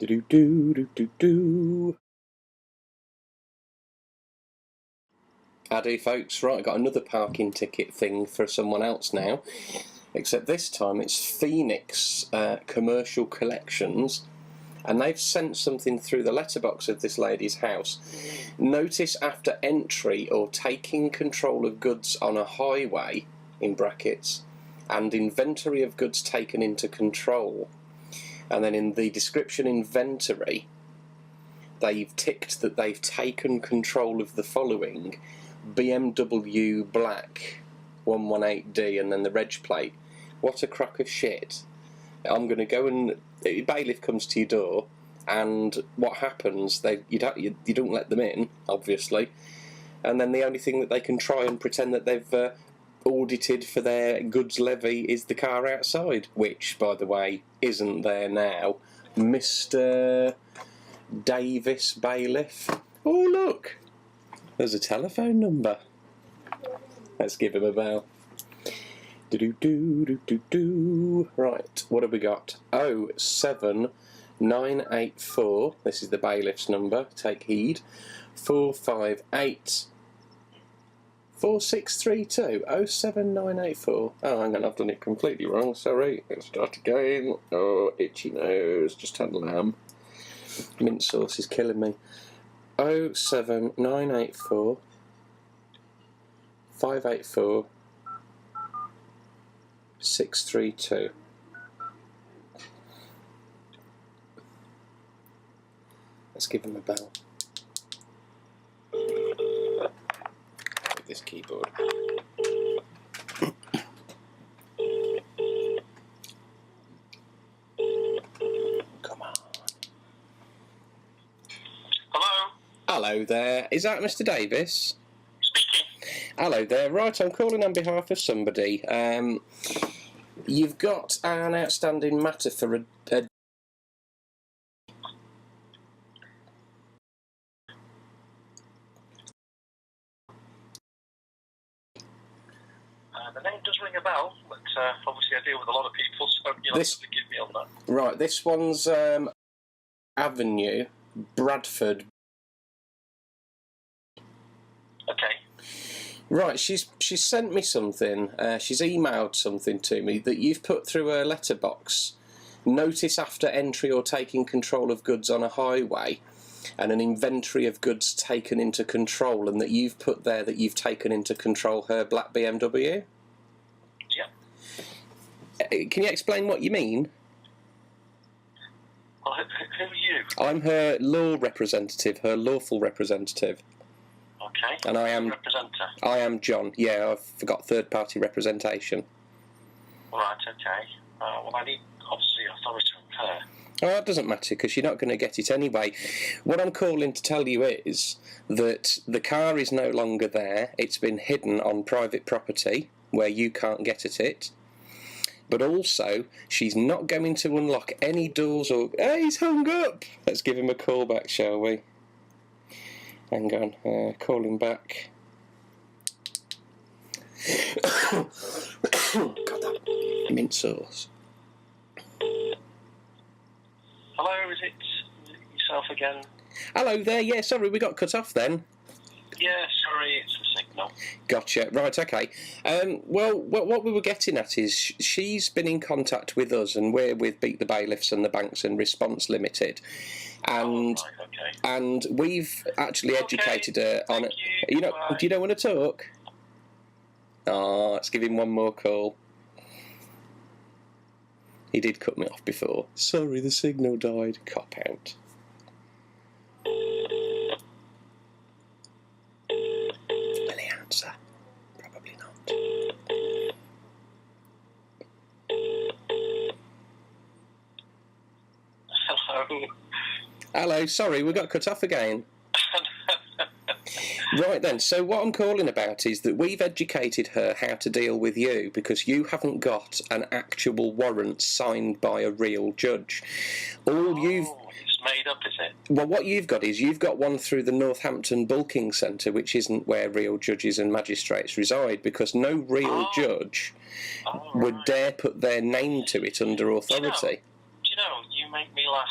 Do do do do do. Howdy, folks. Right, I got another parking ticket thing for someone else now. Except this time it's Phoenix Commercial Collections, and they've sent something through the letterbox of this lady's house. Notice after entry or taking control of goods on a highway, in brackets, and inventory of goods taken into control. And then in the description inventory, they've ticked that they've taken control of the following: BMW Black 118D, and then the reg plate. What a crock of shit. I'm going to go and... bailiff comes to your door, and what happens, you don't let them in, obviously, and then the only thing that they can try and pretend that they've audited for their goods levy is the car outside, which, by the way, isn't there now. Mr. Davis Bailiff. Oh, look! There's a telephone number. Let's give him a bell. Do-do-do-do-do-do. Right, what have we got? 07984. This is the bailiff's number. Take heed. 458 4632. 07984. Oh, hang on, I've done it completely wrong. Sorry. Let's start again. Oh, itchy nose. Just had lamb. Mint sauce is killing me. 07984 584 632. Let's give him a bell. With this keyboard. Come on. Hello? Hello there. Is that Mr. Davis? Speaking. Hello there. Right, I'm calling on behalf of somebody. You've got an outstanding matter for a The name does ring a bell, but obviously I deal with a lot of people, so you'll have to forgive me on that. Right, this one's Avenue, Bradford. Okay. Right, she's sent me something. She's emailed something to me that you've put through her letterbox. Notice after entry or taking control of goods on a highway, and an inventory of goods taken into control, and that you've put there that you've taken into control her black BMW. Yeah. Can you explain what you mean? Well, who are you? I'm her law representative, her lawful representative. Okay. And I am... Representer. I am John. Yeah, I've forgot third-party representation. Right, okay. Well, I need, obviously, authority from her. Oh, that doesn't matter, because you're not going to get it anyway. What I'm calling to tell you is that the car is no longer there. It's been hidden on private property, where you can't get at it. But also, she's not going to unlock any doors or... Hey, he's hung up! Let's give him a call back, shall we? Hang on, call him back. God, that mint sauce. Hello, is it yourself again? Hello there, yeah, sorry, we got cut off then. Yeah, sorry, it's a signal. Gotcha, right, okay. Well, what we were getting at is she's been in contact with us, and we're with Beat the Bailiffs and the Banks and Response Limited. And right, okay. and we've actually educated her on it. Do you don't want to talk? Oh, let's give him one more call. He did cut me off before. Sorry, the signal died. Cop out. Will he answer? Probably not. Hello. Hello, sorry, we got cut off again. Right then, so what I'm calling about is that we've educated her how to deal with you, because you haven't got an actual warrant signed by a real judge. It's made up, is it? Well, what you've got is you've got one through the Northampton Bulking Centre, which isn't where real judges and magistrates reside, because no real judge would dare put their name to it under authority. Do you know, you make me laugh.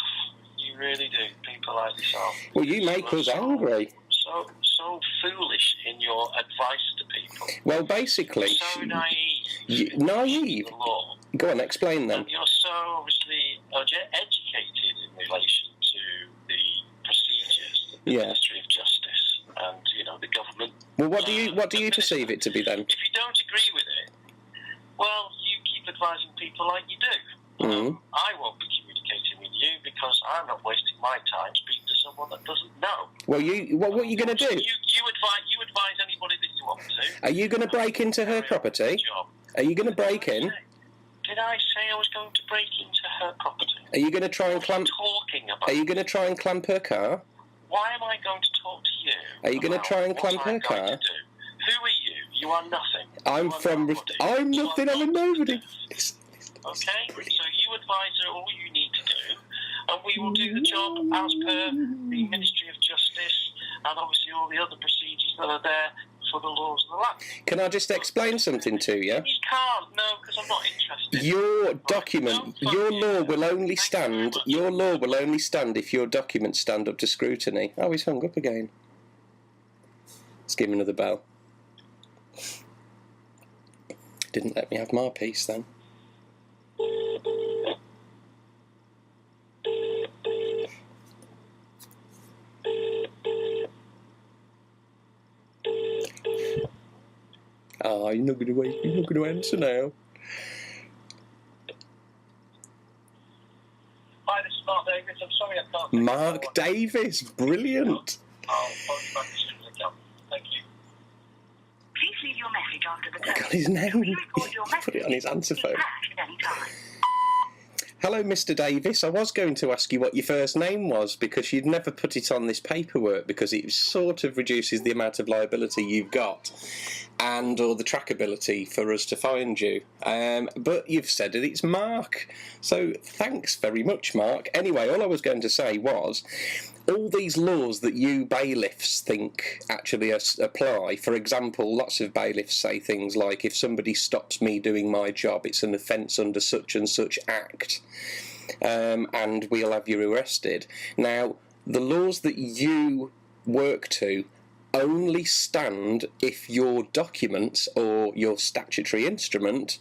You really do. People like yourself. Well, you make us angry. So foolish in your advice to people. Well, basically... So naive. Naive? The law. Go on, explain then. And you're so obviously educated in relation to the procedures of the Ministry of Justice and, the government. Well, what do you perceive it to be then? If you don't agree with it, well, you keep advising people like you do. I won't be communicating with you because I'm not wasting my time speaking to someone that doesn't know. Well, what are you going to do? You advise anybody that you want to. Are you going to break into her property? Are you going to break in? Did I say I was going to break into her property? Are you going to try and clamp? Talking about? Are you going to try and clamp her car? Why am I going to talk to you? Are you going to try and clamp her car? Who are you? You are nothing. I'm nothing. I'm a nobody. Okay, so you advise her all you need to do, and we will do the job as per the Ministry of Justice and obviously all the other procedures that are there for the laws of the land. Can I just explain something to you? You can't, no, because I'm not interested. Your document, your law will only stand. Your law will only stand if your documents stand up to scrutiny. Oh, he's hung up again. Let's give him another bell. Didn't let me have my piece then. Oh, you're not going to answer now. Hi, this is Mark Davis. I'm sorry I can't. Mark Davis, brilliant. I'll phone you back as soon as I can. Thank you. Please leave your message after the tone. I got his name. Record your message. Put it on his answer phone. At any time. Hello, Mr. Davis. I was going to ask you what your first name was because you'd never put it on this paperwork because it sort of reduces the amount of liability you've got and or the trackability for us to find you. But you've said it, it's Mark. So thanks very much, Mark. Anyway, all I was going to say was all these laws that you bailiffs think actually apply, for example, lots of bailiffs say things like if somebody stops me doing my job, it's an offence under such and such act, and we'll have you arrested. Now, the laws that you work to only stand if your documents or your statutory instrument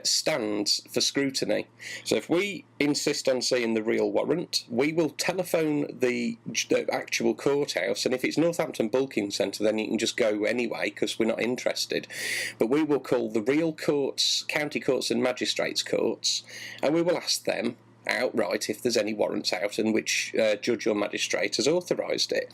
stands for scrutiny. So if we insist on seeing the real warrant, we will telephone the actual courthouse, and if it's Northampton Bulking Centre then you can just go anyway because we're not interested, but we will call the real courts, county courts and magistrates courts, and we will ask them outright if there's any warrants out and which judge or magistrate has authorised it,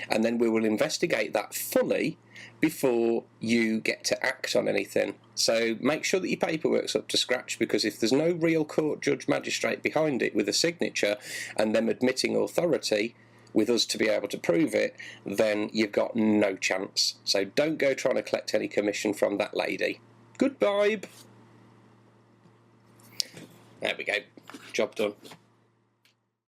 and then we will investigate that fully before you get to act on anything. So make sure that your paperwork's up to scratch, because if there's no real court, judge, magistrate behind it with a signature and them admitting authority with us to be able to prove it, then you've got no chance. So don't go trying to collect any commission from that lady. Goodbye. There we go. Job done.